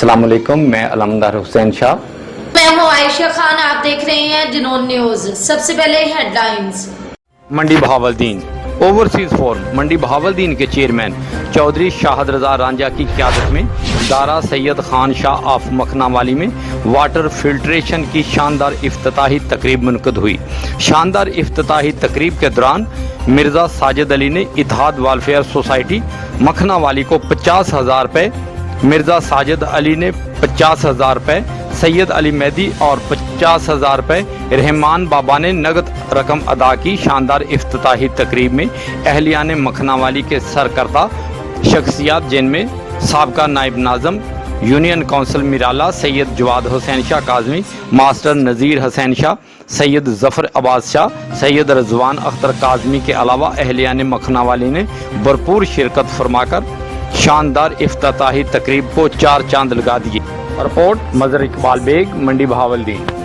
अस्सलाम वालेकुम, मैं अलमदार हुसैन शाह। मैं हूं आयशा खान, आप देख रहे हैं जुनून न्यूज। सबसे पहले हेडलाइंस। मंडी बहावलदीन ओवरसीज फोरम मंडी बहावलदीन के चेयरमैन चौधरी शाहद रजा रांझा की क़यादत में दारा सैयद खान शाह ऑफ मखनावाली में वाटर फिल्ट्रेशन की शानदार इफ्तिताही तकरीब मुनक़द हुई। शानदार इफ्तिताही तकरीब के दौरान मिर्ज़ा साजिद अली ने इत्तेहाद वेलफेयर सोसाइटी मखनावाली को 50,000 रुपये, मिर्ज़ा साजिद अली ने 50,000 रुपये, सैयद अली मेहदी और 50,000 रुपये रहमान बाबा ने नगद रकम अदा की। शानदार इफ्तिताही तकरीब में अहलियान मखनावाली के सरकर्ता शख्सियात जिनमें साबका नायब नाज़म union council Mirala Syed Jawad Hussain Shah Kazmi, master Nazir Hussain Shah, Syed Zafar Abbas Shah, Syed Rizwan Akhtar Kazmi के अलावा अहलियान मखनावाली ने भरपूर शिरकत फरमाकर शानदार इफ्तिताही तकरीब को चार चांद लगा दिए। रिपोर्ट मज़हर इकबाल बेग, मंडी बहावलदीन।